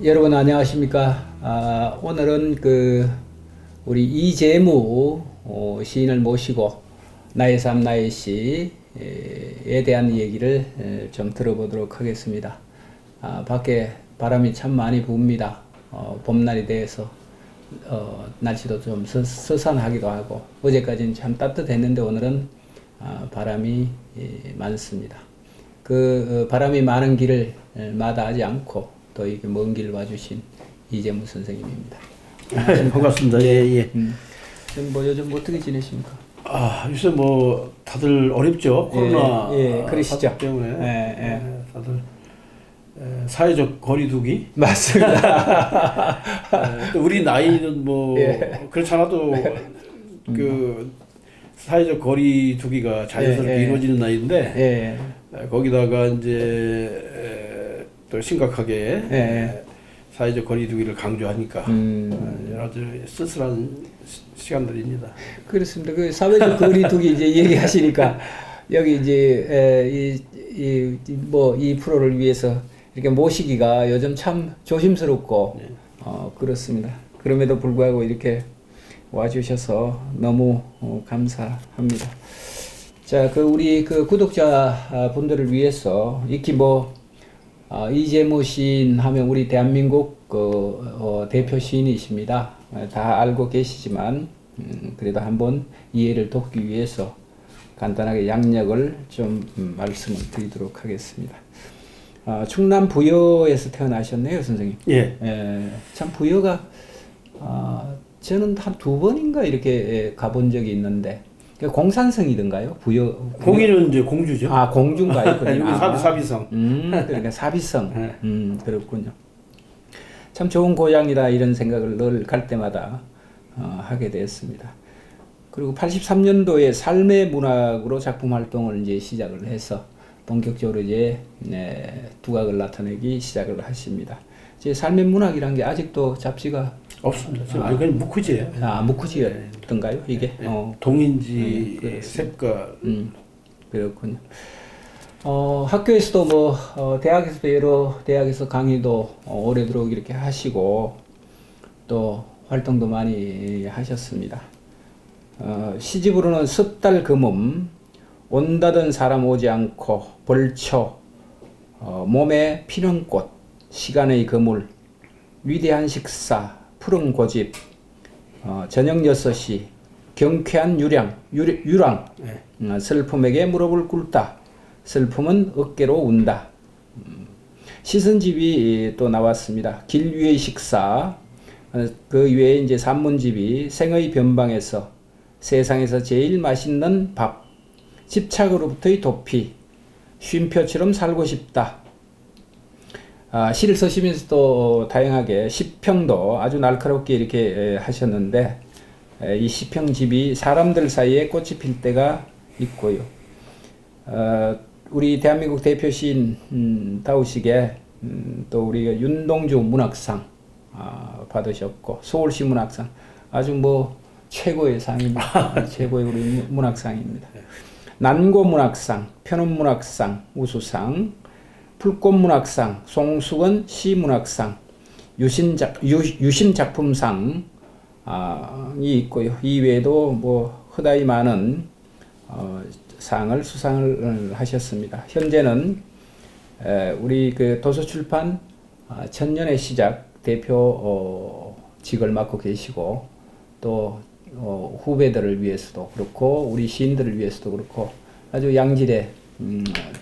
여러분 안녕하십니까? 오늘은 우리 이재무 시인을 모시고 나의 삶 나의 시에 대한 얘기를 좀 들어보도록 하겠습니다. 밖에 바람이 참 많이 부습니다. 봄날이 돼서 날씨도 좀 서산하기도 하고 어제까지는 참 따뜻했는데 오늘은 바람이 많습니다. 바람이 많은 길을 마다하지 않고 또 이렇게 먼 길 와주신 이재무 선생님입니다. 반갑습니다. 예. 요즘 어떻게 지내십니까? 요새 뭐 다들 어렵죠. 코로나 그러시죠. 사태 때문에 다들 사회적 거리두기. 맞습니다. 또 우리 나이는 뭐 그렇지 않아도 그 사회적 거리두기가 자연스럽게 이루어지는 나이인데 거기다가 이제 또 심각하게 사회적 거리두기를 강조하니까 아주 쓸쓸한 시간들입니다. 그렇습니다. 그 사회적 거리두기 이제 얘기하시니까 여기 이제 이 프로를 위해서 이렇게 모시기가 요즘 참 조심스럽고 그렇습니다. 그럼에도 불구하고 이렇게 와주셔서 너무 감사합니다. 자, 우리 구독자 분들을 위해서 익히 이재무 시인 하면 우리 대한민국 대표 시인이십니다. 다 알고 계시지만 그래도 한번 이해를 돕기 위해서 간단하게 양력을 좀 말씀을 드리도록 하겠습니다. 충남 부여에서 태어나셨네요, 선생님. 참 부여가 저는 한 2번인가 이렇게 가본 적이 있는데 공산성이던가요? 부여. 공인은 이제 공주죠. 공주인가요? 여기 사비성. 그러니까 사비성. 그렇군요. 참 좋은 고향이다 이런 생각을 늘 갈 때마다 하게 되었습니다. 그리고 83년도에 삶의 문학으로 작품 활동을 이제 시작을 해서 본격적으로 이제 두각을 나타내기 시작을 하십니다. 제 삶의 문학이란 게 아직도 잡지가 없습니다. 지금 그냥 무크지예요. 무크지였던가요 이게? 동인지 색깔. 그렇군요. 학교에서도 대학에서도 여러 대학에서 강의도 오래도록 이렇게 하시고 또 활동도 많이 하셨습니다. 시집으로는 섣달 금음, 온다던 사람 오지 않고 벌초, 몸에 피는 꽃, 시간의 그물, 위대한 식사, 푸른 고집, 저녁 6시, 경쾌한 유랑, 슬픔에게 무릎을 꿇다, 슬픔은 어깨로 운다. 시선집이 또 나왔습니다. 길 위의 식사, 그 외에 이제 산문집이 생의 변방에서 세상에서 제일 맛있는 밥, 집착으로부터의 도피, 쉼표처럼 살고 싶다. 시를 쓰시면서 또 다양하게 시평도 아주 날카롭게 이렇게 하셨는데 이 시평집이 사람들 사이에 꽃이 필 때가 있고요. 우리 대한민국 대표 시인 다우시게 또 우리가 윤동주 문학상 받으셨고 서울시 문학상 아주 최고의 상입니다. 최고의 우리 문학상입니다. 난고 문학상, 편운 문학상, 우수상, 풀꽃 문학상, 송수건 시 문학상, 유심 작품상이 있고요. 이외에도 허다히 많은 수상을 하셨습니다. 현재는 우리 도서출판 천년의 시작 대표직을 맡고 계시고 또 후배들을 위해서도 그렇고 우리 시인들을 위해서도 그렇고 아주 양질의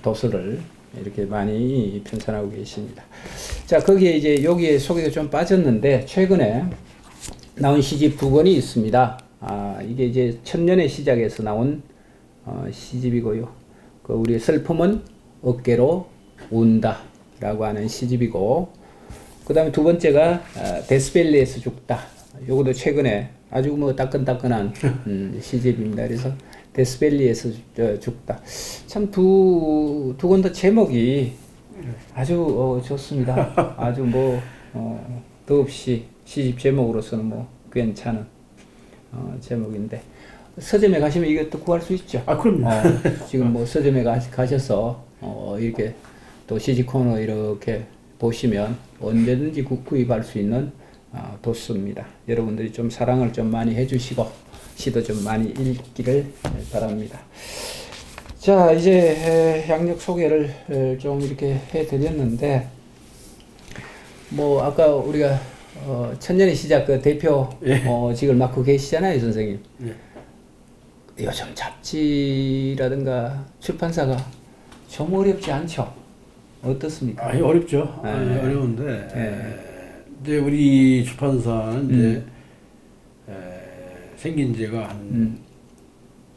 도서를 이렇게 많이 편찬하고 계십니다. 자, 거기에 이제 여기에 소개가 좀 빠졌는데 최근에 나온 시집 2권이 있습니다. 이게 이제 천년의 시작에서 나온 시집이고요. 우리 슬픔은 어깨로 운다라고 하는 시집이고, 그 다음에 2번째가 데스밸리에서 죽다. 요것도 최근에 아주 따끈따끈한 시집입니다. 그래서 데스밸리에서 죽다. 참 두 권 다 제목이 아주 좋습니다. 아주 더없이 시집 제목으로서는 괜찮은 제목인데 서점에 가시면 이것도 구할 수 있죠. 그럼요. 지금 서점에 가셔서 이렇게 또 시집 코너 이렇게 보시면 언제든지 구입할 수 있는 도수입니다. 여러분들이 좀 사랑을 좀 많이 해주시고 시도 좀 많이 읽기를 바랍니다. 자, 이제 양력 소개를 좀 이렇게 해드렸는데, 뭐 아까 우리가 천년의 시작 그 대표직을 맡고 계시잖아요, 선생님. 예. 요즘 잡지라든가 출판사가 좀 어렵지 않죠? 어떻습니까? 어렵죠. 네. 어려운데 이제 우리 출판사는 이제 생긴 지가 한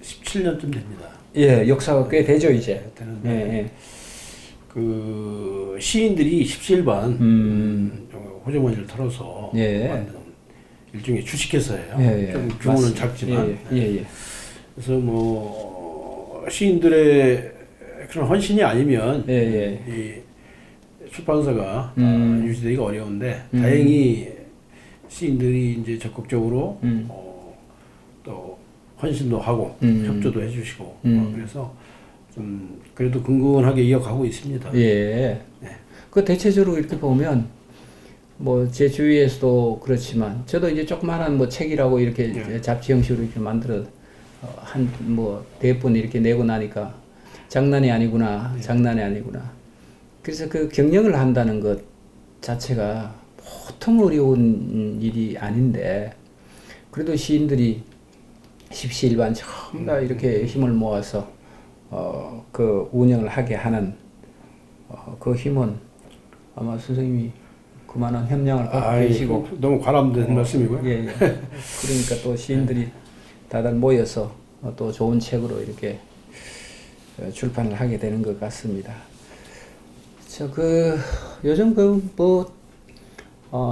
17년쯤 됩니다. 예, 역사가 꽤 되죠 이제. 되는데 예. 그 시인들이 십시일반 호주머니를 털어서 예. 만든 일종의 주식회사예요. 예, 좀 규모는 맞습니다. 작지만 예. 그래서 뭐 시인들의 그런 헌신이 아니면 이 출판사가 유지되기가 어려운데 다행히 시인들이 이제 적극적으로 또 헌신도 하고 협조도 해주시고 그래서 좀 그래도 근근하게 이어가고 있습니다. 예. 그 대체적으로 이렇게 보면 뭐 제 주위에서도 그렇지만 저도 이제 조그마한 뭐 책이라고 이렇게 잡지 형식으로 이렇게 만들어 한 뭐 대본 이렇게 내고 나니까 장난이 아니구나, 장난이 아니구나. 그래서 그 경영을 한다는 것 자체가 보통 어려운 일이 아닌데 그래도 시인들이 십시일반 전부 다 이렇게 힘을 모아서 그 운영을 하게 하는 그 힘은 아마 선생님이 그만한 협량을 갖고 계시고 너무 과람된 말씀이고요. 예. 그러니까 또 시인들이 다들 모여서 또 좋은 책으로 이렇게 출판을 하게 되는 것 같습니다. 요즘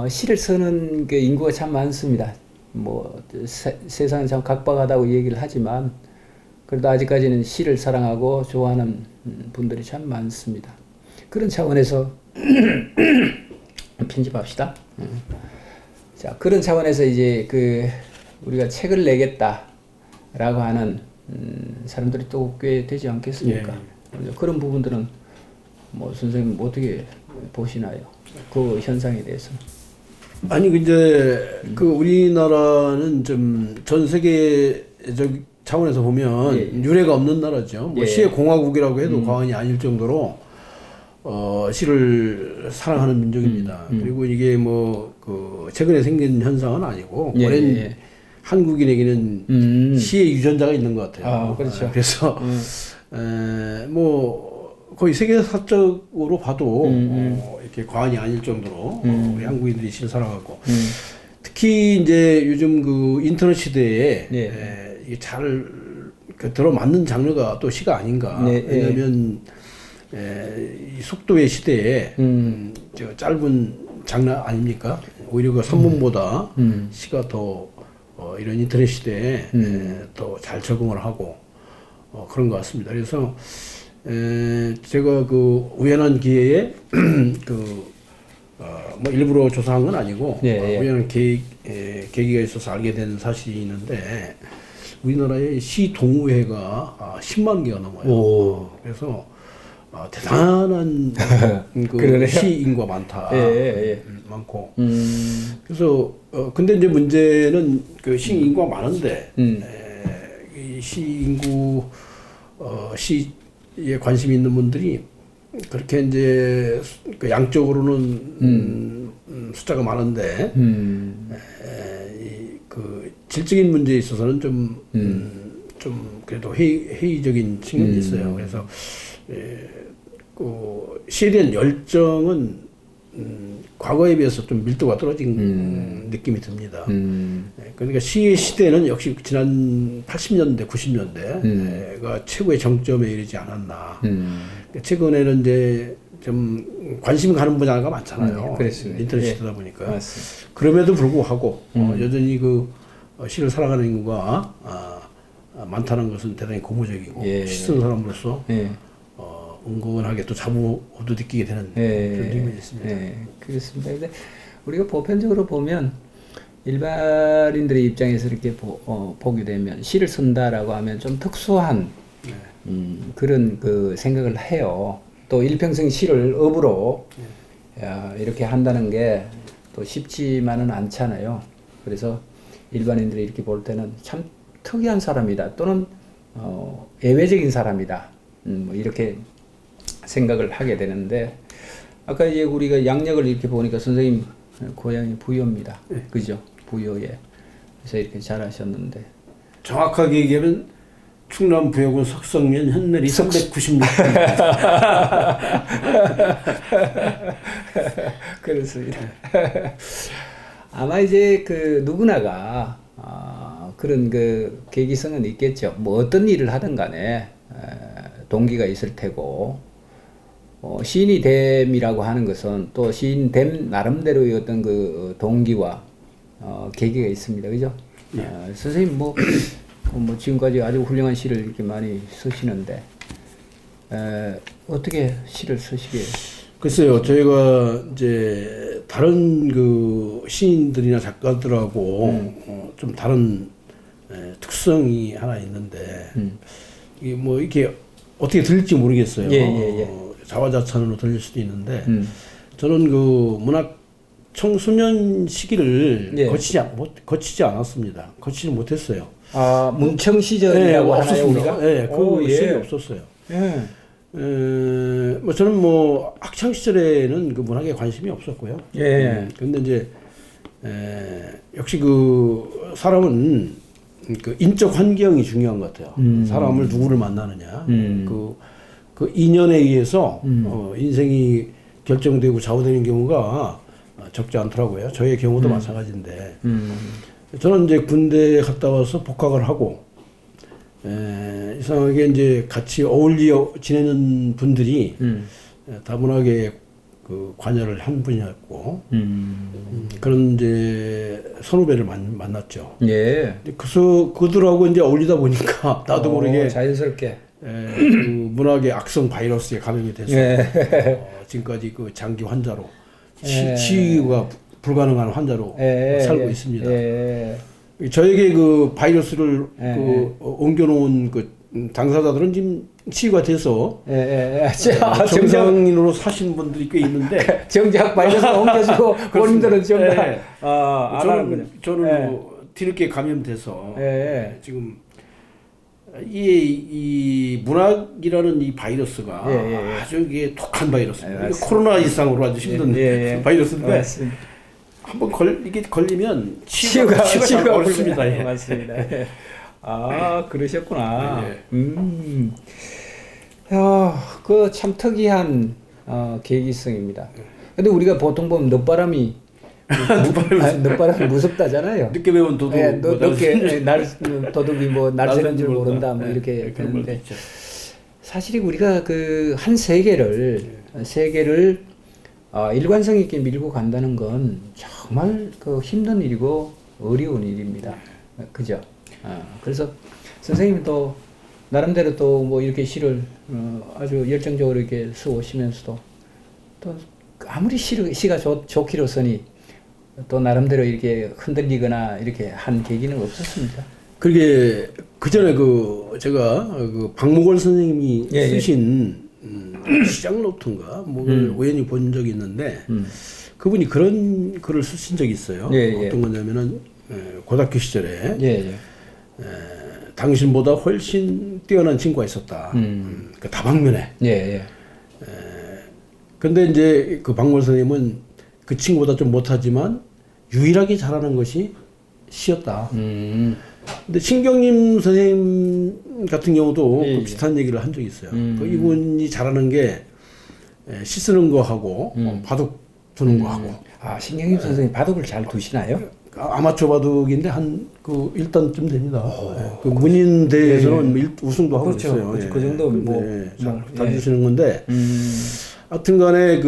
시를 쓰는 그 인구가 참 많습니다. 뭐 세상은 참 각박하다고 얘기를 하지만 그래도 아직까지는 시를 사랑하고 좋아하는 분들이 참 많습니다. 그런 차원에서 편집합시다. 자, 그런 차원에서 이제 우리가 책을 내겠다라고 하는 사람들이 또 꽤 되지 않겠습니까? 그런 부분들은 뭐 선생님 어떻게 보시나요? 그 현상에 대해서. 아니 이제 그 우리나라는 좀 전 세계적 차원에서 보면 유례가 없는 나라죠. 뭐 시의 공화국이라고 해도 과언이 아닐 정도로 시를 사랑하는 민족입니다. 그리고 이게 뭐 최근에 생긴 현상은 아니고 오랜 한국인에게는 시의 유전자가 있는 것 같아요. 그렇죠. 그래서 뭐 거의 세계사적으로 봐도 이렇게 과언이 아닐 정도로 우리 한국인들이 시를 사랑하고 특히 이제 요즘 그 인터넷 시대에 이게 잘 들어맞는 장르가 또 시가 아닌가. 왜냐하면 이 속도의 시대에 저 짧은 장르 아닙니까? 오히려 그 산문보다 시가 더 이런 인터넷 시대에 더 잘 적응을 하고 그런 것 같습니다. 그래서 제가 그 우연한 기회에 뭐 일부러 조사한 건 아니고 우연한 계기가 있어서 알게 된 사실이 있는데 우리나라에 시 동호회가 10만 개가 넘어요. 그래서 대단한 그 시인과 많다. 많고. 그래서 근데 이제 문제는 그 시인구가 많은데 이 시인구 시에 관심 있는 분들이 그렇게 이제 그 양적으로는 숫자가 많은데 그 질적인 문제에 있어서는 좀 그래도 회의적인 측면이 있어요. 그래서 그 시에 대한 열정은 과거에 비해서 좀 밀도가 떨어진 느낌이 듭니다. 그러니까 시의 시대는 역시 지난 80년대, 90년대가 최고의 정점에 이르지 않았나. 최근에는 이제 좀 관심 가는 분야가 많잖아요. 인터넷 시대다 보니까. 맞습니다. 그럼에도 불구하고 여전히 그 시를 사랑하는 인구가 많다는 것은 대단히 고무적이고 시 쓰는 사람으로서 은근하게 또 자부도 느끼게 되는 그런 점이 있습니다. 그렇습니다. 근데 우리가 보편적으로 보면 일반인들의 입장에서 이렇게 보게 되면 시를 쓴다라고 하면 좀 특수한 그런 그 생각을 해요. 또 일평생 시를 업으로 야, 이렇게 한다는 게 또 쉽지만은 않잖아요. 그래서 일반인들이 이렇게 볼 때는 참 특이한 사람이다 또는 예외적인 사람이다 뭐 이렇게 생각을 하게 되는데 아까 이제 우리가 양력을 이렇게 보니까 선생님 고향이 부여입니다. 네. 그죠? 부여에. 그래서 이렇게 잘하셨는데 정확하게 얘기하면 충남 부여군 석성면 현내리 396. 그렇습니다. 아마 이제 그 누구나가 그런 그 계기성은 있겠죠. 뭐 어떤 일을 하든 간에 동기가 있을 테고 시인이 됨이라고 하는 것은 또 시인 됨 나름대로의 어떤 그 동기와 계기가 있습니다. 그죠? 예. 선생님 뭐 지금까지 아주 훌륭한 시를 이렇게 많이 쓰시는데 어떻게 시를 쓰시게? 글쎄요, 저희가 이제 다른 그 시인들이나 작가들하고 좀 다른 특성이 하나 있는데 이게 뭐 이렇게 어떻게 들릴지 모르겠어요. 예. 자화자찬으로 들릴 수도 있는데 저는 그 문학 청소년 시기를 예. 거치지 않았습니다. 거치지 못했어요. 아 문청 시절이라고 하나요 우리가? 네, 그 시절이 없었어요. 예. 뭐 저는 뭐 학창 시절에는 그 문학에 관심이 없었고요. 예. 근데 이제 역시 그 사람은 그 인적 환경이 중요한 것 같아요. 사람을 누구를 만나느냐, 그 인연에 의해서 인생이 결정되고 좌우되는 경우가 적지 않더라고요. 저의 경우도 마찬가지인데 저는 이제 군대 갔다 와서 복학을 하고 이상하게 이제 같이 어울려 지내는 분들이 다문화계 그 관여를 한 분이었고 그런 이제 선후배를 만났죠. 예. 그래서 그들하고 이제 어울리다 보니까 나도 모르게 자연스럽게 그 문학의 악성 바이러스에 감염이 돼서 예. 지금까지 그 장기 환자로 예. 치유가 불가능한 환자로 살고 있습니다. 예. 저에게 그 바이러스를 예. 그 옮겨놓은 그 당사자들은 지금 치유가 돼서 정상인으로 사시는 분들이 꽤 있는데 정작 바이러스 옮겨주고 본인들은 좀 예. 안 하는 거죠. 저는 뭐 뒤늦게 감염돼서 예. 지금 이 문학이라는 이 바이러스가 아주 이게 독한 바이러스입니다. 코로나 이상으로 아주 힘든 바이러스인데 한번 이게 걸리면 치유가 참 어렵습니다. 예. 맞습니다. 아 그러셨구나. 예. 그 참 특이한 계기성입니다. 근데 우리가 보통 보면 늦바람이 늦바람이 무섭다잖아요. 늦게 배운 도둑. 늦게 도둑이 뭐 날새는 줄 모른다 뭐 이렇게 되는데 사실 우리가 그 한 세계를 일관성 있게 밀고 간다는 건 정말 그 힘든 일이고 어려운 일입니다. 그죠? 그래서 선생님이 또 나름대로 또 뭐 이렇게 시를 아주 열정적으로 이렇게 써오시면서도 또 아무리 시가 좋기로서니 또 나름대로 이렇게 흔들리거나 이렇게 한 계기는 없었습니까? 그게 그 전에 그 제가 그 박목월 선생님이 쓰신 시작 노트인가 뭐를 우연히 본 적이 있는데 그분이 그런 글을 쓰신 적이 있어요. 어떤 거냐면은 고등학교 시절에 당신보다 훨씬 뛰어난 친구가 있었다. 그 다방면에. 근데 이제 그 박목월 선생님은 그 친구보다 좀 못하지만 유일하게 잘하는 것이 시였다. 근데 신경림 선생님 같은 경우도 그 비슷한 얘기를 한 적이 있어요. 그 이분이 잘하는 게 시 쓰는 거 하고 바둑 두는 거 하고. 아 신경림 선생님 바둑을 잘 두시나요? 아마추어 바둑인데 한 그 1단쯤 됩니다. 그 문인대에서는 우승도 하고 그렇죠. 있어요. 그 정도 뭐 잘 두시는 건데. 하여튼간에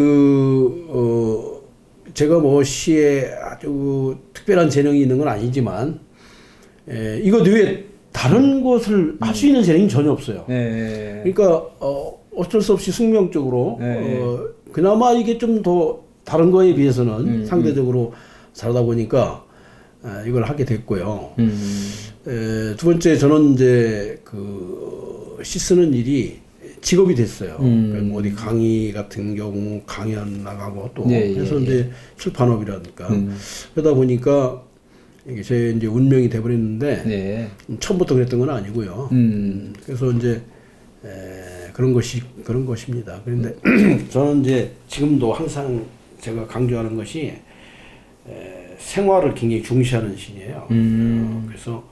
제가 뭐 시에 아주 특별한 재능이 있는 건 아니지만 이것 외에 다른 것을 할 수 있는 재능이 전혀 없어요. 그러니까 어쩔 수 없이 숙명적으로 그나마 이게 좀 더 다른 거에 비해서는 상대적으로 잘하다 보니까 이걸 하게 됐고요. 두 번째 저는 이제 그 시 쓰는 일이 직업이 됐어요. 그러니까 뭐 어디 강의 같은 경우 강연 나가고 또 해서 이제 출판업이라니까 그러다 보니까 이게 제 이제 운명이 돼버렸는데 처음부터 그랬던 건 아니고요. 그래서 이제 그런 것입니다. 그런데 저는 이제 지금도 항상 제가 강조하는 것이 생활을 굉장히 중시하는 신이에요. 그래서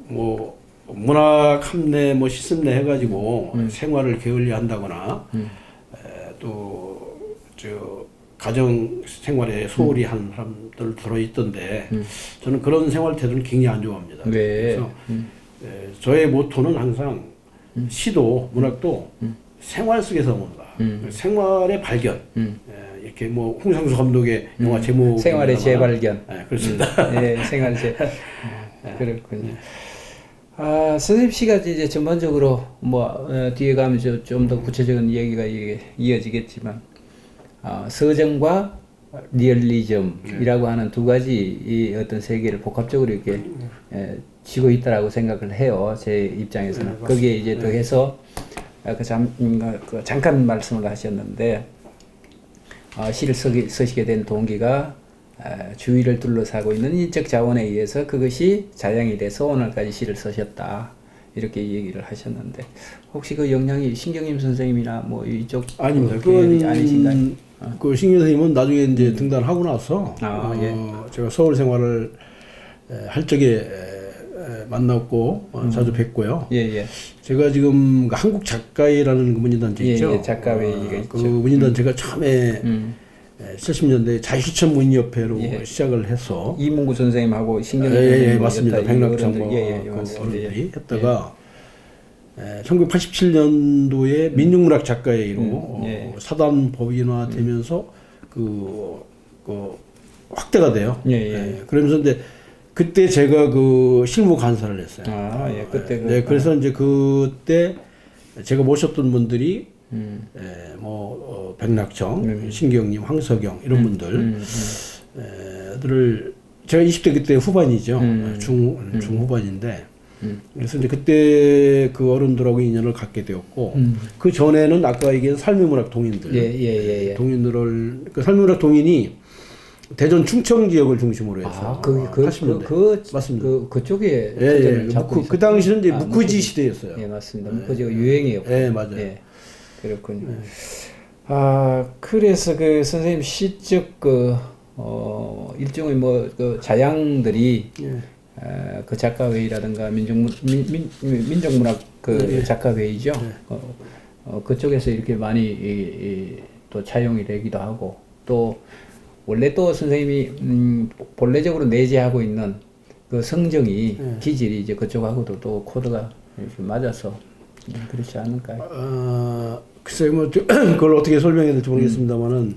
뭐 문학 함내 뭐 시습내 해가지고 생활을 게을리한다거나 또 저 가정 생활에 소홀히 하는 사람들 들어있던데 저는 그런 생활 태도는 굉장히 안 좋아합니다. 그래서 저의 모토는 항상 시도 문학도 생활 속에서 온다. 생활의 발견. 이렇게 뭐 홍상수 감독의 영화 제목 생활의 재발견. 그렇습니다. 네, 생활의 재. 그렇군요. 선생님 씨가 이제 전반적으로 뭐 뒤에 가면 좀 더 구체적인 얘기가 이어지겠지만 서정과 리얼리즘이라고 하는 두 가지 이 어떤 세계를 복합적으로 이렇게 쥐고 있다라고 생각을 해요. 제 입장에서는. 거기에 이제 더해서 잠깐 말씀을 하셨는데 시를 쓰시게 된 동기가 주위를 둘러싸고 있는 인적 자원에 의해서 그것이 자양이 돼서 오늘까지 시를 쓰셨다. 이렇게 얘기를 하셨는데 혹시 그 영향이 신경임 선생님이나 뭐 이쪽 아닙니다. 그건 아니신가요? 그 신경 선생님은 나중에 이제 등단하고 나서 제가 서울 생활을 할 적에 만났고 자주 뵀고요. 제가 지금 한국 작가회라는 그 문인단체 있죠. 작가회가 있죠. 그 문인단 제가 처음에 70년대 자유시청 문인협회로 시작을 해서 이문구 선생님하고 신경 선생님 맞습니다. 백락정 어른들이 했다가 1987년도에 민중문학 작가회의로 사단 법인화되면서 그 확대가 돼요. 그러면서 이제 그때 제가 그 실무 간사를 했어요. 그때 그래서 이제 그때 제가 모셨던 분들이 백낙정, 신경님, 황석영 이런 분들을 제가 20대 그때 후반이죠. 중후반인데 그래서 이제 그때 그 어른들하고 인연을 갖게 되었고 그 전에는 아까 얘기한 삶의문학 동인들, 동인들을 그 삶의문학 동인이 대전 충청 지역을 중심으로 해서 80년대 맞습니다. 그쪽에 그 당시는 이제 무쿠지 시대였어요. 맞습니다. 무쿠지가 유행이었고. 맞아요. 그렇군요. 그래서 그 선생님 시적 일종의 그 자양들이 그 작가회의라든가 민족문학 그 작가회의죠. 그쪽에서 이렇게 많이 또 차용이 되기도 하고 또 원래 또 선생님이 본래적으로 내재하고 있는 그 성정이 기질이 이제 그쪽하고도 또 코드가 이렇게 맞아서 그렇지 않을까요? 글쎄요, 뭐 그걸 어떻게 설명해야 될지 모르겠습니다만은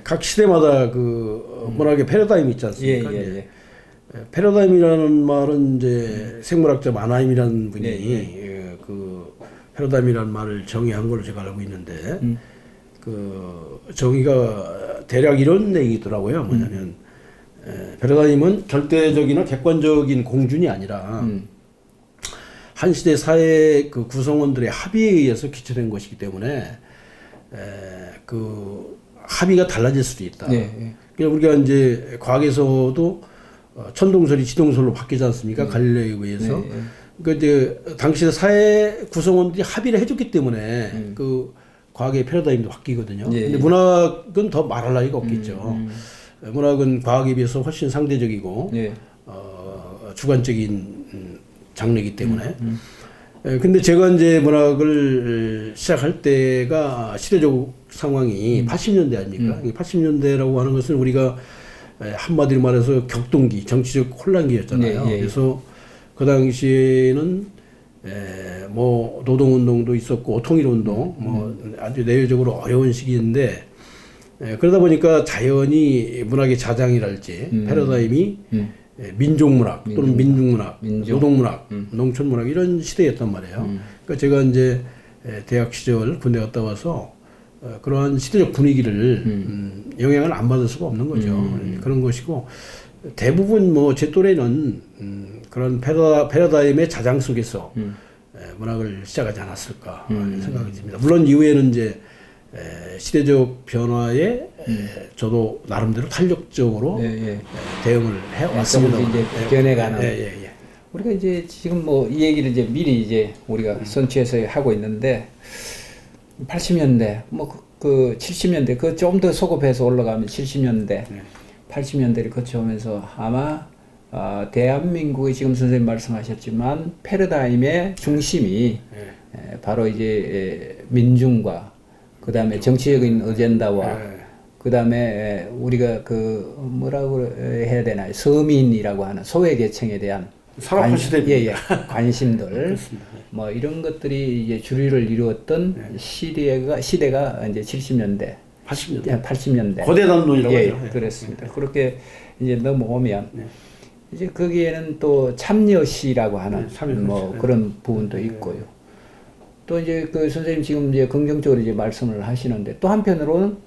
각 시대마다 그 문학의 패러다임이 있지 않습니까? 패러다임이라는 말은 이제 생물학자 마나임이라는 분이 그 패러다임이라는 말을 정의한 걸로 제가 알고 있는데 그 정의가 대략 이런 얘기더라고요. 뭐냐면 패러다임은 절대적이나 객관적인 공준이 아니라 한 시대 사회 그 구성원들의 합의에 의해서 기초된 것이기 때문에 그 합의가 달라질 수도 있다. 그러니까 우리가 이제 과학에서도 천동설이 지동설로 바뀌지 않습니까? 갈릴레오에 의해서. 그러니까 이제 당시 사회 구성원들이 합의를 해줬기 때문에 그 과학의 패러다임도 바뀌거든요. 근데 문학은 더 말할 나위가 없겠죠. 문학은 과학에 비해서 훨씬 상대적이고 주관적인 장르이기 때문에. 근데 제가 이제 문학을 시작할 때가 시대적 상황이 80년대 아닙니까? 80년대라고 하는 것은 우리가 한마디로 말해서 격동기, 정치적 혼란기였잖아요. 그래서 그 당시에는 뭐 노동운동도 있었고 통일운동, 뭐 아주 내외적으로 어려운 시기인데 그러다 보니까 자연히 문학의 자장이랄지 패러다임이 민족문학 또는 민중문학, 노동문학, 농촌문학 이런 시대였단 말이에요. 그러니까 제가 이제 대학 시절 군대 갔다 와서 그러한 시대적 분위기를 영향을 안 받을 수가 없는 거죠. 그런 것이고 대부분 뭐 제 또래는 그런 패러다임의 자장 속에서 문학을 시작하지 않았을까 하는 생각이 듭니다. 물론 이후에는 이제 시대적 변화에 저도 나름대로 탄력적으로 대응을 해왔습니다. 이제 변해가는. 우리가 이제 지금 뭐 이 얘기를 이제 미리 이제 우리가 선취해서 하고 있는데 80년대 그 70년대 그 좀 더 소급해서 올라가면 70년대 80년대를 거쳐오면서 아마 대한민국의 지금 선생님 말씀하셨지만 패러다임의 중심이 바로 이제 민중과 그 다음에 정치적인 어젠다와 그 다음에 우리가 그 뭐라고 해야 되나 서민이라고 하는 소외계층에 대한 관심들 뭐 이런 것들이 이제 주류를 이루었던 시대가 이제 70년대 80년대 고대 담론이라고 하죠. 그렇습니다. 그렇게 이제 넘어오면 이제 거기에는 또 참여시라고 하는 뭐 그런 부분도 있고요. 또 이제 그 선생님 지금 이제 긍정적으로 이제 말씀을 하시는데 또 한편으로는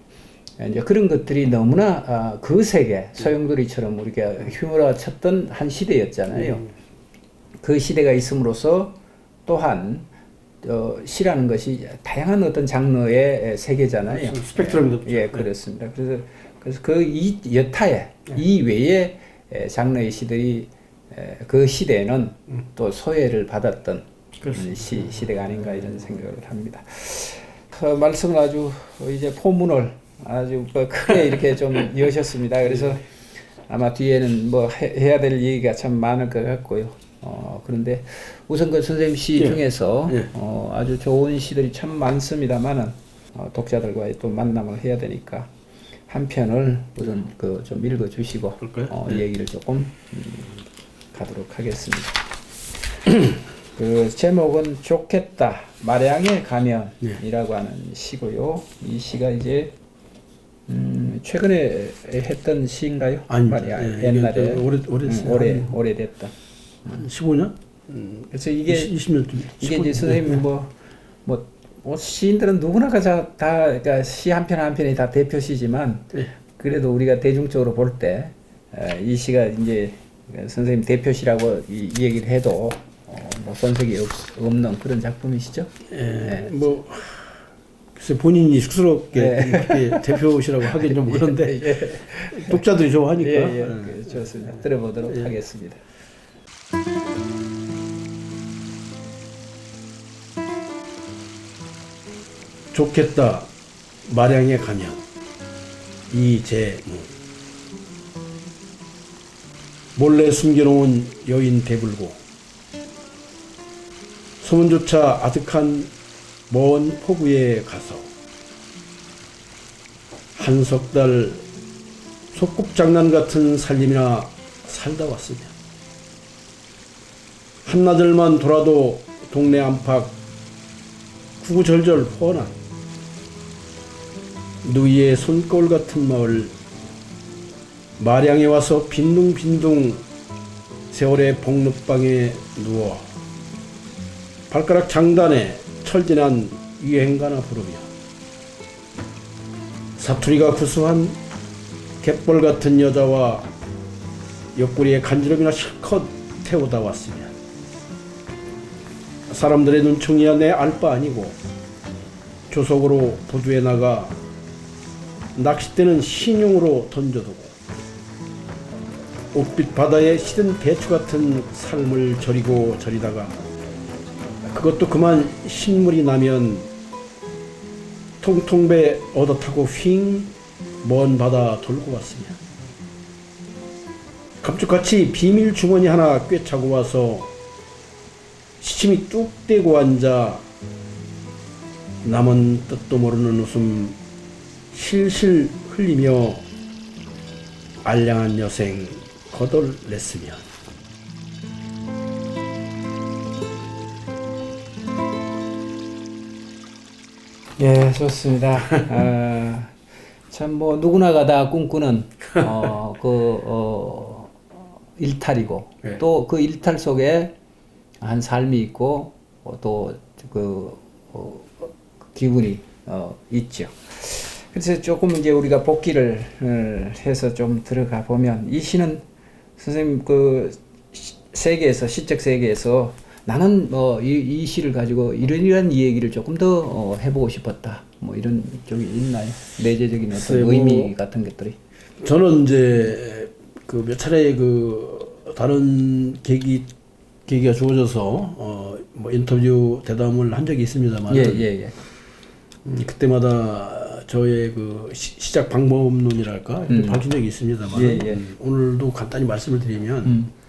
이제 그런 것들이 너무나 그 세계 소용돌이처럼 우리가 휘몰아쳤던 한 시대였잖아요. 그 시대가 있음으로써 또한 시라는 것이 다양한 어떤 장르의 세계잖아요. 스펙트럼이 그렇습니다. 그래서 그 여타의 이외의 장르의 시들이 그 시대에는 또 소외를 받았던 시대가 아닌가 이런 생각을 합니다. 말씀을 아주 이제 포문을 아주 크게 이렇게 좀 여셨습니다. 그래서 아마 뒤에는 뭐 해야 될 얘기가 참 많을 것 같고요. 그런데 우선 그 선생님 시 중에서 아주 좋은 시들이 참 많습니다만은 독자들과의 또 만남을 해야 되니까 한 편을 우선 그 좀 읽어주시고 얘기를 조금 가도록 하겠습니다. 그 제목은 좋겠다 마량에 가면이라고 하는 시고요. 이 시가 이제 최근에 했던 시인가요? 옛날에 오래됐던 한 15년? 그래서 이게 20년 이게 이제 선생님 뭐 시인들은 누구나가 다 그러니까 시 한 편 한 편이 다 대표시지만 그래도 우리가 대중적으로 볼 때 이 시가 이제 선생님 대표시라고 이 얘기를 해도 뭐 손색이 없는 그런 작품이시죠? 뭐 글쎄 본인이 쑥스럽게 대표시라고 하긴 좀 그런데 독자들이 좋아하니까 좋습니다. 들어보도록 하겠습니다. 좋겠다 마량에 가면 이제무 몰래 숨겨놓은 여인 대불고 소문조차 아득한 먼 포구에 가서 한 석 달 소꿉장난 같은 살림이나 살다 왔으면 한나절만 돌아도 동네 안팎 구구절절 훤한 누이의 손거울 같은 마을 마량에 와서 빈둥빈둥 세월의 복록방에 누워 발가락 장단에 철진한 유행가나 부르며 사투리가 구수한 갯벌 같은 여자와 옆구리에 간지럼이나 실컷 태우다 왔으면 사람들의 눈총이야 내 알 바 아니고 조속으로 부두에 나가 낚싯대는 신용으로 던져두고 옥빛 바다에 시든 배추 같은 삶을 저리고 저리다가 그것도 그만 신물이 나면 통통배 얻어 타고 휙 먼 바다 돌고 왔으면 감쪽같이 비밀 주머니 하나 꿰차고 와서 시침이 뚝 떼고 앉아 남은 뜻도 모르는 웃음 실실 흘리며 알량한 여생 거덜냈으면 예, 좋습니다. 참 뭐 누구나가 다 꿈꾸는 일탈이고 또 그 일탈 속에 한 삶이 있고 또 그 기분이 있죠. 그래서 조금 이제 우리가 복기를 해서 좀 들어가 보면 이 시는 선생님 그 세계에서 시적 세계에서 나는 이 시를 가지고 이런 이야기를 조금 더 해보고 싶었다. 뭐 이런 쪽이 있나요? 내재적인 어떤 의미 같은 것들이. 저는 이제 그 몇 차례 그 다른 계기가 주어져서 뭐 인터뷰 대담을 한 적이 있습니다만, 예. 그때마다 저의 그 시작 방법론이랄까 밝힌 적이 있습니다만, 예. 오늘도 간단히 말씀을 드리면,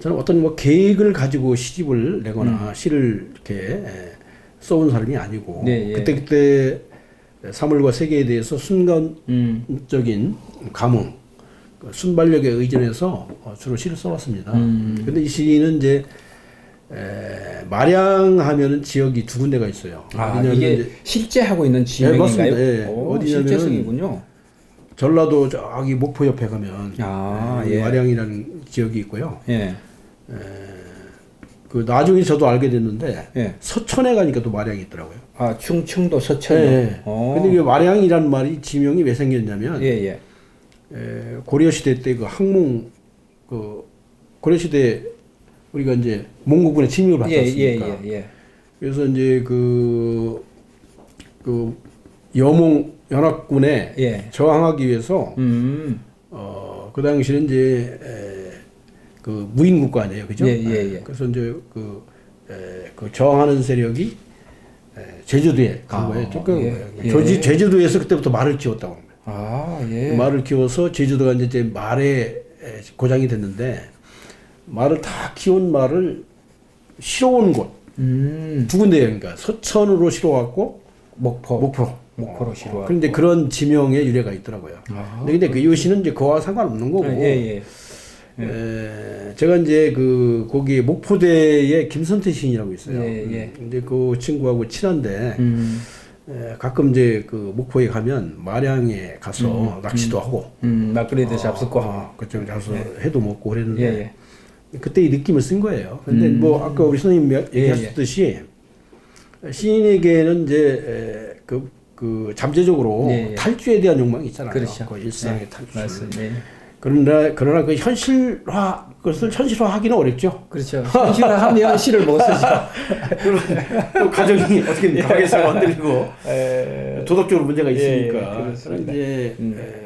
저는 어떤 뭐 계획을 가지고 시집을 내거나 시를 이렇게 써온 사람이 아니고, 예. 그때 사물과 세계에 대해서 순간적인 감흥, 그 순발력에 의존해서 주로 시를 써왔습니다. 근데 이 시는 이제 마량하면은 지역이 두 군데가 있어요. 이게 이제 실제 하고 있는 지명인가요? 맞습니다. 예. 어디냐면은 실제성이군요. 전라도 저기 목포 옆에 가면 예. 마량이라는 지역이 있고요. 예. 그 나중에 저도 알게 됐는데 예. 서천에 가니까 또 마량이 있더라고요. 충청도 서천요. 예. 근데 이 마량이라는 말이 지명이 왜 생겼냐면 예. 고려 시대 때 그 항몽 그 고려 시대 우리가 이제 몽고군의 침입을 받지 않습니까? 예. 그래서 이제 그 여몽 연합군에 저항하기 위해서 그 당시는 이제 그 무인 국가 아니에요, 그죠? 예. 그래서 이제 그 저항하는 세력이 제주도에 간 거예요. 제주도에서 그때부터 말을 키웠다고 합니다. 말을 키워서 제주도가 이제 말에 고장이 됐는데 말을 다 키운 말을 실어온 곳 두 군데예요. 그러니까 서천으로 실어왔고 목포로 실어왔고. 그런데 그런 지명의 유래가 있더라고요. 근데 그 이웃이는 이제 그와 상관없는 거고. 제가 이제 거기 목포대에 김선태 시인이라고 있어요. 근데 그 친구하고 친한데 가끔 이제 그 목포에 가면 마량에 가서 낚시도 하고 막걸리도 잡수고 그쪽 가서 회도 먹고 그랬는데 그때 이 느낌을 쓴 거예요. 근데 뭐 아까 우리 선생님 얘기하셨듯이 시인에게는 이제 그 잠재적으로 탈주에 대한 욕망이 있잖아요. 그렇죠. 그 일상의 탈주. 맞습니다. 그러나 그 그것을 현실화하기는 어렵죠. 그렇죠. 현실화하면 시를 못 쓰죠. 또 가정이 어떻게 가게사가 흔들리고 도덕적으로 문제가 있으니까. 그래서 이제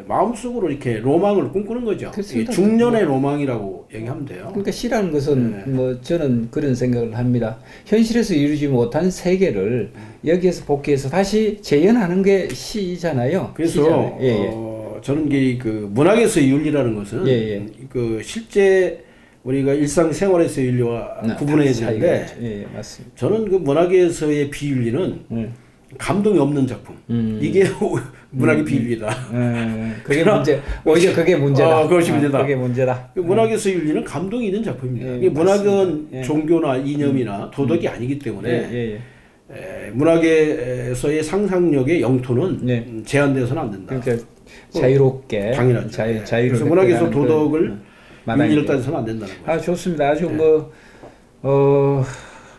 마음속으로 이렇게 로망을 꿈꾸는 거죠. 중년의 로망이라고 얘기하면 돼요. 그러니까 시라는 것은 뭐 저는 그런 생각을 합니다. 현실에서 이루지 못한 세계를 여기에서 복귀해서 다시 재현하는 게 시잖아요. 그래서 저는 그 문학에서의 윤리라는 것은 그 실제 우리가 일상생활에서의 윤리와 구분해야 되는데 맞습니다. 저는 그 문학에서의 비윤리는 감동이 없는 작품 이게 문학의 비윤리다. 그게 문제. 오히려 그게 문제다. 그것이 문제다. 그게 문제다. 그 문학에서의 윤리는 감동이 있는 작품입니다. 문학은 종교나 이념이나 도덕이 아니기 때문에 문학에서의 상상력의 영토는 제한돼서는 안 된다. 그러니까 자유롭게 당연하죠. 자유롭게 그래서 문학에서 도덕을 윤리를 따져서는 안 된다는 거죠. 좋습니다. 아주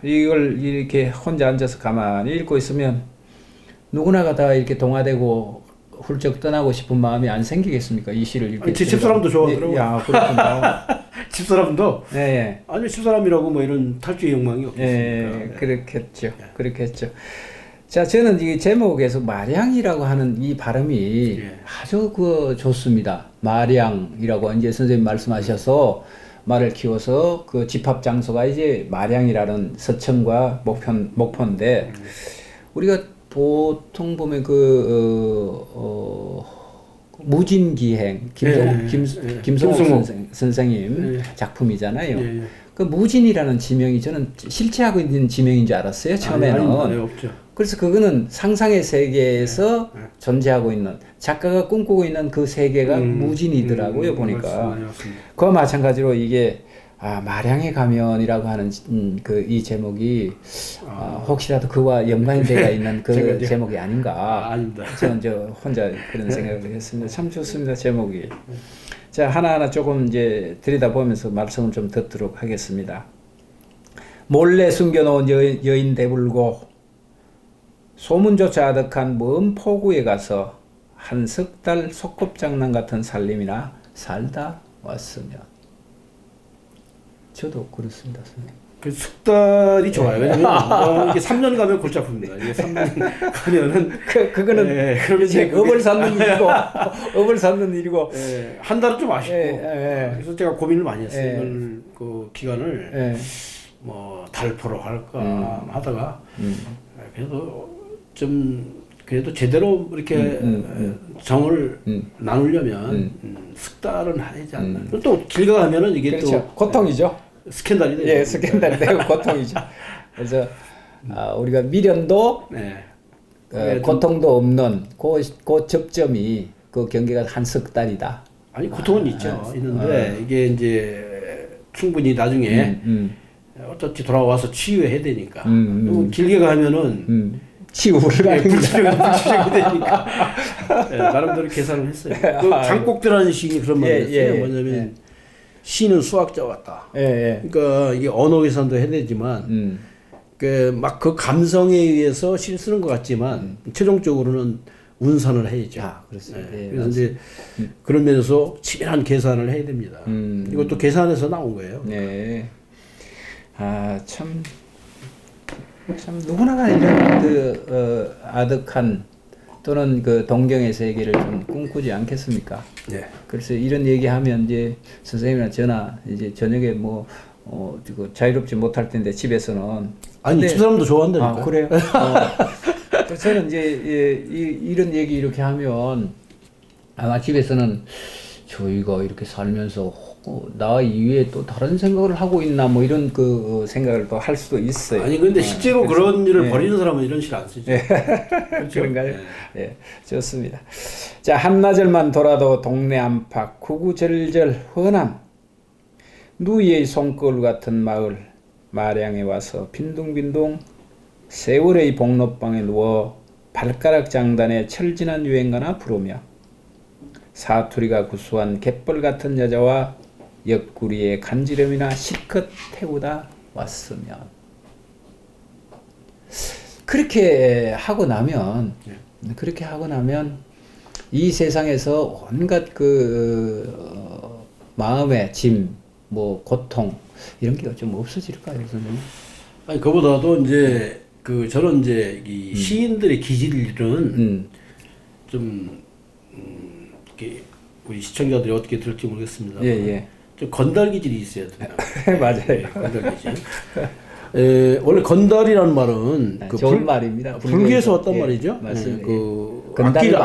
이걸 이렇게 혼자 앉아서 가만히 읽고 있으면 누구나가 다 이렇게 동화되고 훌쩍 떠나고 싶은 마음이 안 생기겠습니까? 이 시를 이렇게. 제 집사람도 좋아하더라고요. 그렇군요. 집사람도 아니 집사람이라고 뭐 이런 탈주의 욕망이 없겠습니까? 그렇겠죠. 자, 저는 이 제목에서 마량이라고 하는 이 발음이 아주 좋습니다. 마량이라고 이제 선생님 말씀하셔서 말을 키워서 그 집합 장소가 이제 마량이라는 서천과 목포인데 우리가 보통 보면 무진기행 김성욱 선생님 작품이잖아요. 그 무진이라는 지명이 저는 실체하고 있는 지명인 줄 알았어요. 처음에는. 없죠. 그래서 그거는 상상의 세계에서 존재하고 있는 작가가 꿈꾸고 있는 그 세계가 무진이더라고요. 보니까. 그와 마찬가지로 이게 마량의 가면이라고 하는 이 제목이 혹시라도 그와 연관이 되어 있는 그 제목이 아닌가. 아닙니다. 저는 혼자 그런 생각을 했습니다. 참 좋습니다. 제목이. 자, 하나하나 조금 이제 들여다보면서 말씀을 좀 듣도록 하겠습니다. 몰래 숨겨놓은 여인 대불고 소문조차 아득한 먼 포구에 가서 한 석 달 소꿉장난 같은 살림이나 살다 왔으면. 저도 그렇습니다, 선생님. 그 숙달이 좋아요. 왜냐면 이게 3년 가면 골치 아픕니다. 이게 3년 가면은 그거는 그러면 이제 업을 쌓는 일이고 업을 쌓는 일이고 한 달은 좀 아쉽고 예. 그래서 제가 고민을 많이 했어요. 예. 이걸 그 기간을 예. 뭐 달포로 할까 하다가 그래도 제대로 이렇게 정을 나누려면 숙달은 해야지 않나. 또 길게 가면은 이게 그렇죠. 또 고통이죠. 스캔들이 돼요. 예, 스캔들이 되고 고통이죠. 그래서 우리가 미련도 고통도 없는 그 접점이 그 경계가 한 석 달이다. 아니 고통은 있는데 이게 이제 충분히 나중에 어차피 돌아와서 치유해야 되니까. 또 길게 가면은 치유를 가는 불치정이 되니까 나름대로 계산을 했어요. 그 장곡들하는 시인이 그런 말을 했어요. 뭐냐면 시는 수학자 같다. 그러니까 이게 언어 계산도 해야 되지만 막 그 감성에 의해서 시를 쓰는 것 같지만 최종적으로는 운산을 해야죠. 그렇습니다. 그래서 이제 그런 면에서 치밀한 계산을 해야 됩니다. 이것도 계산해서 나온 거예요. 네. 참 누구나가 이런 아득한 또는 그 동경의 세계를 좀 꿈꾸지 않겠습니까? 네. 그래서 이런 얘기하면 이제 선생님이나 저나 이제 저녁에 자유롭지 못할 텐데 집에서는 아니 집사람도 좋아한다니까. 그래요? 그래서 저는 이제 이런 얘기 이렇게 하면 아마 집에서는 저희가 이렇게 살면서 나 이외에 또 다른 생각을 하고 있나 뭐 이런 그 생각을 또 할 수도 있어요. 아니 근데 실제로 그런 일을 벌이는 사람은 이런 시 안 쓰죠. 그렇죠? 그런가요? 예, 좋습니다. 자, 한나절만 돌아도 동네 안팎 구구절절 훤함 누이의 손거울 같은 마을 마량에 와서 빈둥빈둥 세월의 복록방에 누워 발가락 장단에 철진한 유행가나 부르며 사투리가 구수한 갯벌 같은 여자와 옆구리에 간지럼이나 실컷 태우다 왔으면 그렇게 하고 나면 이 세상에서 온갖 마음의 짐, 고통 이런 게 좀 없어질까요, 선생님? 아니 그보다도 이제 저런 이제 이 시인들의 기질은 좀 이렇게 우리 시청자들이 어떻게 들을지 모르겠습니다. 좀 건달 기질이 있어야 돼요. 맞아요. 건달 기질. 원래 건달이라는 말은 좋은 말입니다. 불교에서 왔단 말이죠. 맞습니다.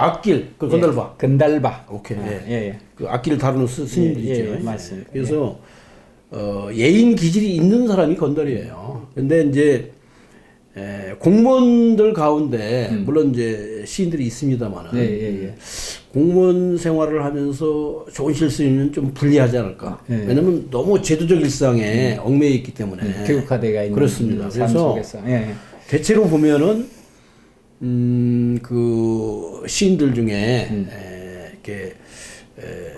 악길, 건달바. 건달바. 오케이. 그 악기를 다루는 스님들이죠. 맞습니다. 그래서 예인 기질이 있는 사람이 건달이에요. 근데 이제 공무원들 가운데 물론 이제 시인들이 있습니다만은 공무원 생활을 하면서 좋은 실수는 좀 불리하지 않을까. 왜냐면 너무 제도적 일상에 얽매여 있기 때문에 교육화되어 있는 그렇습니다. 그래서 대체로 보면은 그 시인들 중에 이렇게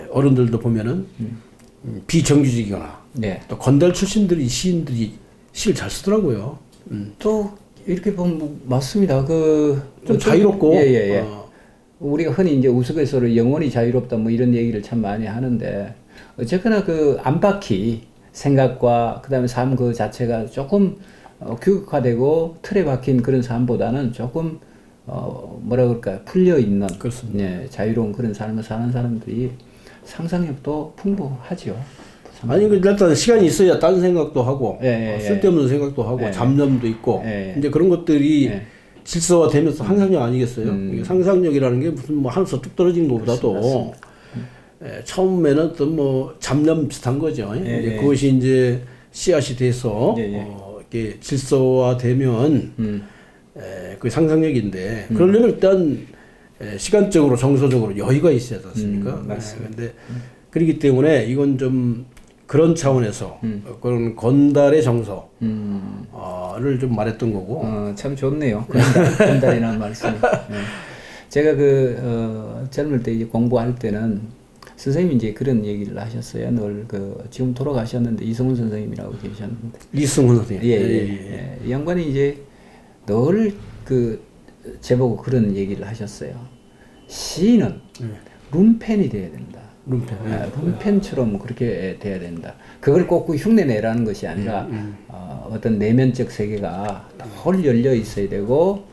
어른들도 보면은 비정규직이거나 또 건달 출신들이 시인들이 시를 잘 쓰더라고요. 또 이렇게 보면 맞습니다. 좀 자유롭고 우리가 흔히 이제 우스갯소리로 영혼이 자유롭다 뭐 이런 얘기를 참 많이 하는데 어쨌거나 안팎이 생각과 그다음에 삶 그 자체가 조금 규격화되고 틀에 박힌 그런 삶보다는 조금 뭐라 그럴까요? 풀려 있는 자유로운 그런 삶을 사는 사람들이 상상력도 풍부하죠. 아니 일단 시간이 있어야 딴 생각도 하고 쓸데없는 생각도 하고 잡념도 있고 이제 그런 것들이 질서화되면서 상상력 아니겠어요? 이게 상상력이라는 게 무슨 하늘에서 뚝 떨어지는 것보다도 처음에는 어떤 잡념 비슷한 거죠. 이제 그것이 이제 씨앗이 돼서 이렇게 질서화되면 그 상상력인데 그러려면 일단 시간적으로 정서적으로 여유가 있어야 되지 않습니까? 근데 그렇기 때문에 이건 좀 그런 차원에서 그런 건달의 정서를 좀 말했던 거고. 참 좋네요. 건달이라는 말씀이. 제가 젊을 때 이제 공부할 때는 선생님이 이제 그런 얘기를 하셨어요. 늘 지금 돌아가셨는데 이승훈 선생님이라고 계셨는데. 이승훈 선생님. 이 양반이 이제 늘 제보고 그런 얘기를 하셨어요. 시인은 룸펜이 돼야 된다. 룸펜처럼 그렇게 돼야 된다. 그걸 꼭 그 흉내 내라는 것이 아니라 어떤 내면적 세계가 홀 열려 있어야 되고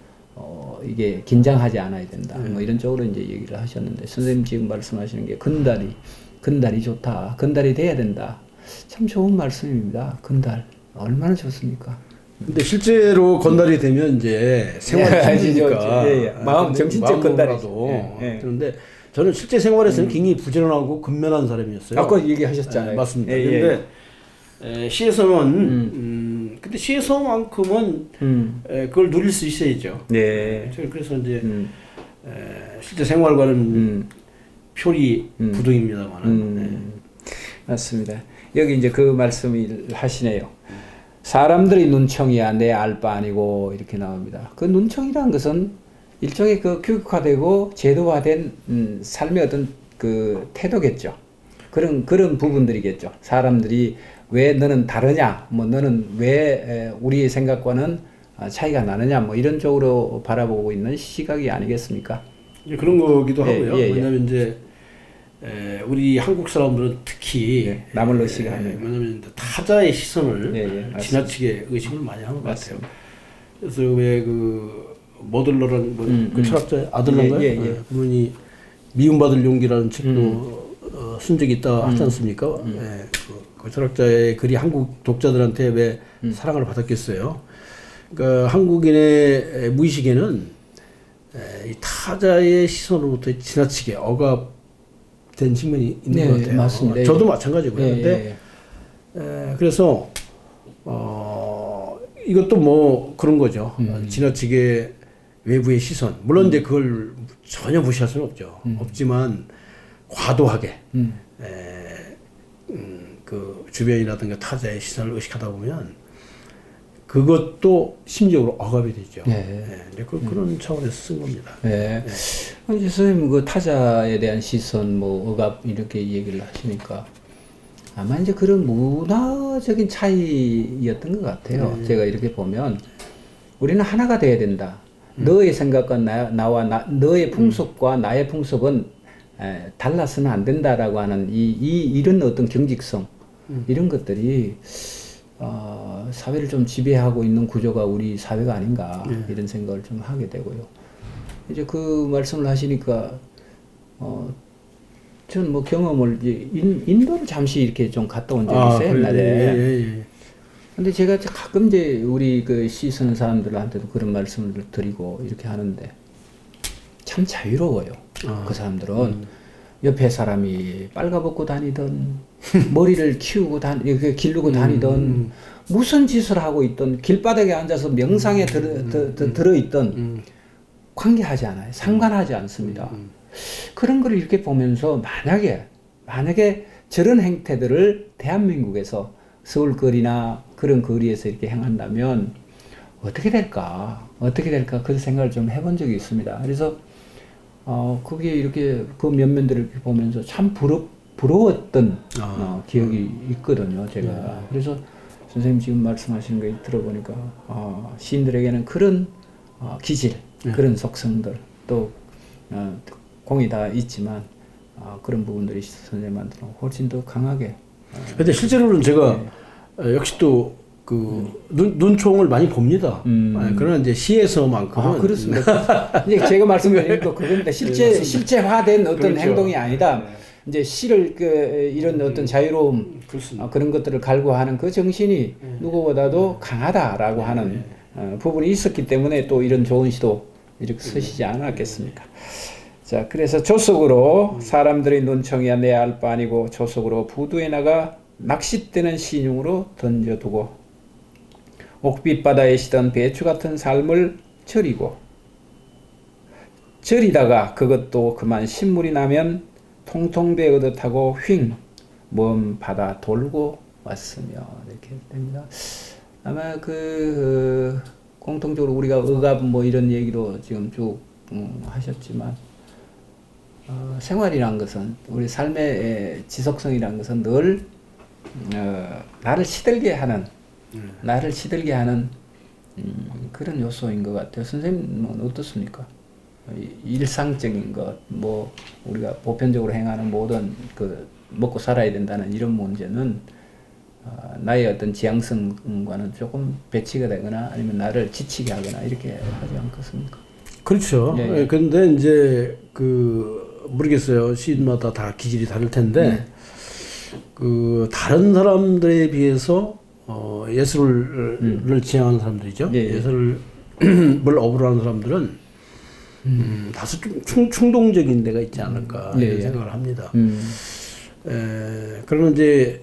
이게 긴장하지 않아야 된다. 뭐 이런 쪽으로 이제 얘기를 하셨는데 선생님 지금 말씀하시는 게 건달이 좋다. 건달이 돼야 된다. 참 좋은 말씀입니다. 건달 얼마나 좋습니까? 근데 실제로 건달이 되면 이제 생활이 힘드니까 예. 마음 정신적 건달이죠. 그런데 저는 실제 생활에서는 굉장히 부지런하고 근면한 사람이었어요. 아까 얘기하셨잖아요. 맞습니다. 근데 시에서는 근데 시에서만큼은 그걸 누릴 수 있어야죠. 네. 그래서 이제 실제 생활과는 표리 부동입니다만. 맞습니다. 여기 이제 그 말씀을 하시네요. 사람들이 눈총이야 내 알 바 아니고 이렇게 나옵니다. 그 눈총이라는 것은 일종의 그 교육화되고 제도화된 삶의 어떤 그 태도겠죠. 그런 부분들이겠죠. 사람들이 왜 너는 다르냐, 뭐 너는 왜 우리의 생각과는 차이가 나느냐, 뭐 이런 쪽으로 바라보고 있는 시각이 아니겠습니까? 이제 그런 거기도 하고요. 예. 왜냐하면 이제 우리 한국 사람들은 특히 남을 의식을 하는. 왜냐하면 타자의 시선을 지나치게 의식을 많이 하는 것 같아요. 그래서 왜 그 머들러라는 그 철학자의 아들인가요? 그분이 미움받을 용기라는 책도 쓴 적이 있다 하지 않습니까? 그 철학자의 글이 한국 독자들한테 왜 사랑을 받았겠어요? 그러니까 한국인의 무의식에는 이 타자의 시선으로부터 지나치게 억압된 측면이 있는 것 같아요. 맞습니다. 저도 마찬가지고요. 근데 그래서 이것도 뭐 그런 거죠. 지나치게 외부의 시선. 물론 이제 그걸 전혀 무시할 수는 없죠. 없지만 과도하게 그 주변이라든가 타자의 시선을 의식하다 보면 그것도 심리적으로 억압이 되죠. 그런 차원에서 쓴 겁니다. 이제 선생님 그 타자에 대한 시선, 뭐 억압 이렇게 얘기를 하시니까 아마 이제 그런 문화적인 차이였던 것 같아요. 제가 이렇게 보면 우리는 하나가 돼야 된다. 너의 생각과 너의 풍속과 나의 풍속은 달라서는 안 된다라고 하는 이런 어떤 경직성 이런 것들이 사회를 좀 지배하고 있는 구조가 우리 사회가 아닌가 이런 생각을 좀 하게 되고요. 이제 그 말씀을 하시니까 저는 뭐 경험을 이제 인도를 잠시 이렇게 좀 갔다 온 적이 있어요 옛날에. 근데 제가 가끔 이제 우리 그 시 쓰는 사람들한테도 그런 말씀을 드리고 이렇게 하는데 참 자유로워요. 그 사람들은 옆에 사람이 빨가벗고 다니던 머리를 키우고 기르고 다니던 무슨 짓을 하고 있던 길바닥에 앉아서 명상에 들어있던 관계하지 않아요. 상관하지 않습니다. 그런 걸 이렇게 보면서 만약에 저런 행태들을 대한민국에서 서울 거리나 그런 거리에서 이렇게 행한다면 어떻게 될까 그런 생각을 좀 해본 적이 있습니다. 그래서 그게 이렇게 그 면면들을 보면서 참 부러웠던 기억이 있거든요. 제가 그래서 선생님 지금 말씀하시는 거 들어보니까 시인들에게는 그런 기질, 그런 속성들 또 공이 다 있지만 그런 부분들이 선생님한테는 훨씬 더 강하게. 근데 실제로는 제가 역시 또 그 눈총을 많이 봅니다. 그러나 이제 시에서만큼은 그렇습니다. 이제 제가 말씀드린 또 그건데 실제화된 어떤 행동이 아니다. 이제 시를 이런 어떤 자유로움 그런 것들을 갈구하는 그 정신이 누구보다도 강하다라고 하는 부분이 있었기 때문에 또 이런 좋은 시도 이렇게 쓰시지 않았겠습니까? 자, 그래서 조속으로 사람들의 눈총이야 내 알 바 아니고 조속으로 부두에 나가 낚싯대는 신용으로 던져두고 옥빛바다에 시던 배추 같은 삶을 절이다가 그것도 그만 신물이 나면 통통 베어듯 하고 먼 바다 돌고 왔으며 이렇게 됩니다. 아마 공통적으로 우리가 억압 뭐 이런 얘기로 지금 쭉 하셨지만 생활이란 것은 우리 삶의 지속성이란 것은 늘 나를 시들게 하는 그런 요소인 것 같아요. 선생님은 어떻습니까? 일상적인 것, 뭐 우리가 보편적으로 행하는 모든 그 먹고 살아야 된다는 이런 문제는 나의 어떤 지향성과는 조금 배치가 되거나 아니면 나를 지치게 하거나 이렇게 하지 않겠습니까? 그렇죠. 예, 예. 예, 근데 이제 모르겠어요. 시인마다 다 기질이 다를 텐데 다른 사람들에 비해서 예술을 지향하는 사람들이죠. 예, 예. 예술을 업으로 하는 사람들은 다소 좀 충동적인 데가 있지 않을까 예, 이런 예. 생각을 합니다. 그러면 이제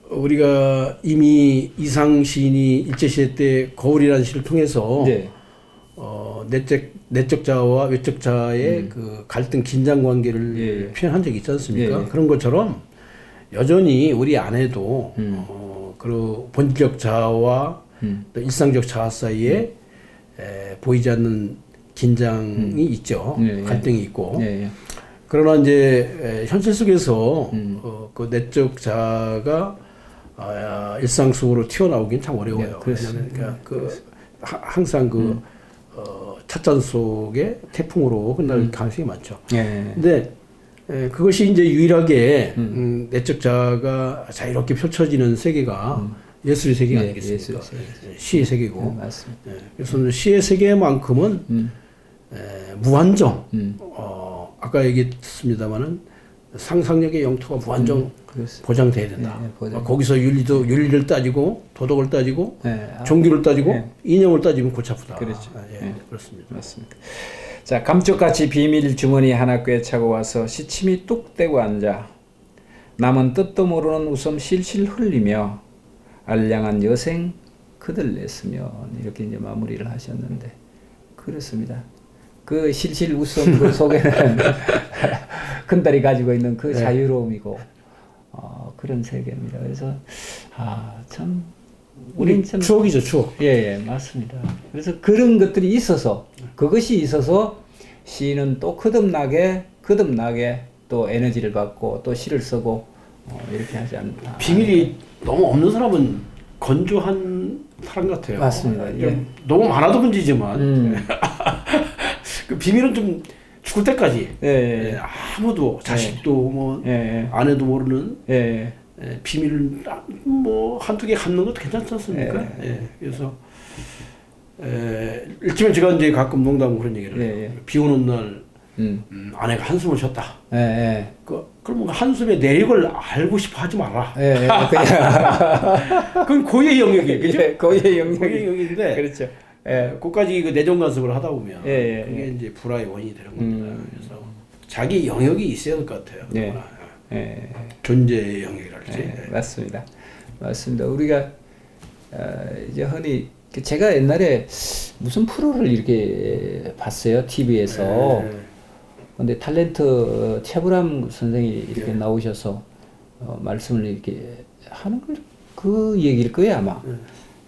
우리가 이미 이상 시인이 일제시대 때 거울이라는 시를 통해서 네. 내적 자아와 외적 자아의 그 갈등 긴장 관계를 예. 표현한 적이 있지 않습니까? 예. 그런 것처럼 여전히 우리 안에도 그 본질적 자아와 또 일상적 자아 사이에 보이지 않는 긴장이 있죠. 예. 갈등이 있고. 예. 그러나 이제 현실 속에서 그 내적 자아가 일상 속으로 튀어나오긴 참 어려워요. 네, 왜냐하면 항상 찻잔 속에 태풍으로 끝날 가능성이 많죠. 예. 근데 그것이 이제 유일하게 내적 자아가 자유롭게 펼쳐지는 세계가 예술의 세계가 예, 아니겠습니까? 예술 세계. 시의 세계고. 맞습니다. 그래서 시의 세계만큼은 무한정. 아까 얘기했습니다마는 상상력의 영토가 무한정 보장돼야 된다. 예, 보장. 거기서 윤리를 따지고 도덕을 따지고 예. 종교를 따지고 예. 이념을 따지면 골치 아프다. 그렇죠. 예, 그렇습니다. 맞습니다. 자, 감쪽같이 비밀 주머니 하나 꿰차고 와서 시침이 뚝 떼고 앉아 남은 뜻도 모르는 웃음 실실 흘리며 알량한 여생 그들 냈으면 이렇게 이제 마무리를 하셨는데 그렇습니다. 그 실실 웃음 그 속에는 큰딸이 가지고 있는 그 자유로움이고 그런 세계입니다. 그래서 참 우린 참 추억이죠, 추억. 예, 맞습니다. 그래서 그런 것들이 있어서 그것이 있어서 시인은 또 거듭나게 또 에너지를 받고 또 시를 쓰고 이렇게 하지 않나. 비밀이 너무 없는 사람은 건조한 사람 같아요. 맞습니다. 예. 너무 많아도 문제지만 그 비밀은 좀 죽을 때까지 예. 아무도 자식도 뭐 예. 아내도 모르는 예. 비밀을 뭐 한두 개 갖는 것도 괜찮지 않습니까? 그래서 일찍 제가 이제 가끔 농담으로 그런 얘기를 해요. 비 오는 날 아내가 한숨을 쉬었다. 그럼 한숨의 내력을 알고 싶어 하지 마라. 그건 고유의 영역이에요. 그죠? 고유의 영역인데. 그렇죠. 그까지 그 내정 간섭을 하다 보면 그게 이제 불화의 원인이 되는 겁니다. 그래서 자기 영역이 있어야 될 것 같아요. 존재의 영역이랄지. 맞습니다. 우리가 이제 흔히 제가 옛날에 무슨 프로를 이렇게 봤어요. TV에서. 근데 탤런트 최불암 선생이 이렇게 나오셔서 말씀을 이렇게 하는 그 얘기일 거예요, 아마.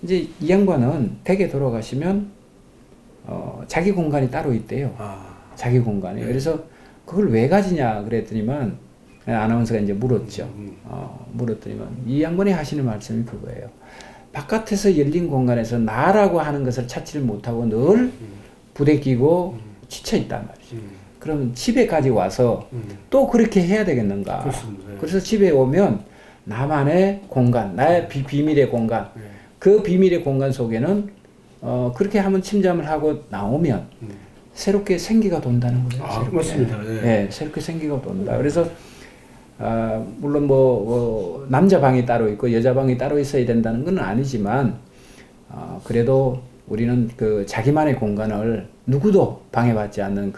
이제 이 양반은 댁에 돌아가시면 자기 공간이 따로 있대요. 자기 공간이. 그래서 그걸 왜 가지냐 그랬더니만 아나운서가 이제 물었죠. 물었더니만 이 양반이 하시는 말씀이 그거예요. 바깥에서 열린 공간에서 나라고 하는 것을 찾지를 못하고 늘 부대끼고 지쳐 있단 말이죠. 그러면 집에까지 와서 또 그렇게 해야 되겠는가? 그렇습니다. 그래서 집에 오면 나만의 공간, 나의 비밀의 공간, 그 비밀의 공간 속에는 그렇게 한번 침잠을 하고 나오면 새롭게 생기가 돈다는 거예요. 맞습니다. 새롭게 생기가 돈다. 그래서 물론 남자 방이 따로 있고 여자 방이 따로 있어야 된다는 건 아니지만 그래도 우리는 그 자기만의 공간을 누구도 방해받지 않는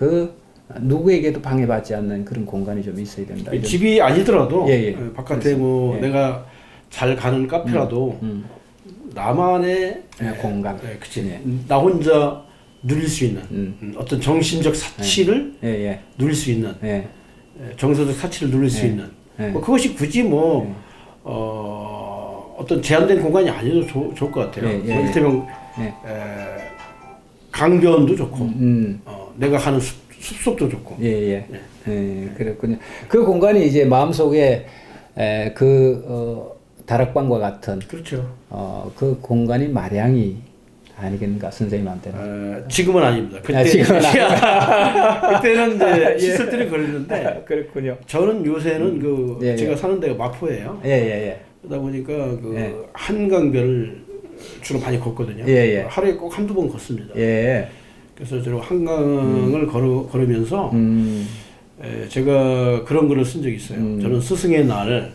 누구에게도 방해받지 않는 그런 공간이 좀 있어야 된다. 집이 아니더라도 바깥에 내가 잘 가는 카페라도 나만의 공간, 그치. 나 혼자 누릴 수 있는 어떤 정신적 사치를 누릴 수 있는 정서적 사치를 누릴 수 있는 그것이 굳이 어떤 제한된 공간이 아니어도 좋을 것 같아요. 이를테면 강변도 좋고 내가 가는 숲속도 좋고. 그렇군요. 그 공간이 이제 마음속에 다락방과 같은 그렇죠. 그 공간이 마량이 아니겠는가 선생님한테는? 지금은 아닙니다. 그때 지금은 그때는 이제 씻을 때는 걸리는데 그렇군요. 저는 요새는 그 예, 제가 예. 사는 데가 마포예요. 예예예. 그러다 보니까 그 예. 한강변을 주로 많이 걷거든요. 예, 예. 하루에 꼭 한두 번 걷습니다. 예. 그래서 주로 한강을 걸으면서 제가 그런 글을 쓴 적이 있어요. 저는 스승의 날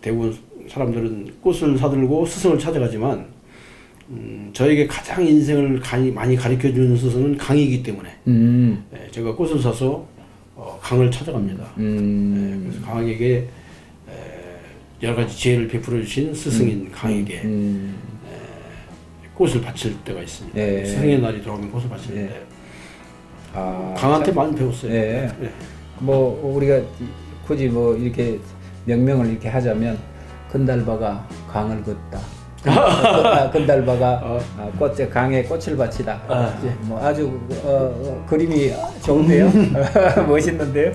대부분 사람들은 꽃을 사들고 스승을 찾아가지만 저에게 가장 인생을 많이 가르쳐주는 스승은 강이기 때문에 제가 꽃을 사서 강을 찾아갑니다. 그래서 강에게 여러 가지 지혜를 베풀어 주신 스승인 강에게 꽃을 바칠 때가 있습니다. 예. 스승의 날이 들어오면 꽃을 바치는데 아, 강한테 많이 배웠어요. 예. 뭐 우리가 굳이 뭐 이렇게 명명을 이렇게 하자면 건달바가 강을 걷다. 건달바가 꽃에 강에 꽃을 바치다. 뭐 아주 그림이 좋은데요. 멋있는데요.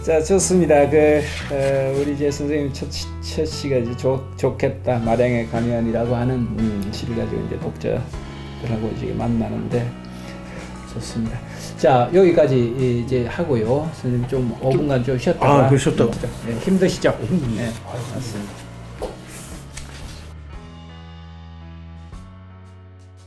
자, 좋습니다. 우리 이제 선생님 첫 시가 이제 좋겠다. 마량의 가면이라고 하는 시를 가지고 이제 독자들하고 이제 만나는데 좋습니다. 자, 여기까지 이제 하고요. 선생님 좀 5분간 좀 쉬었다가. 쉬었다고. 힘드시죠? 네, 맞습니다.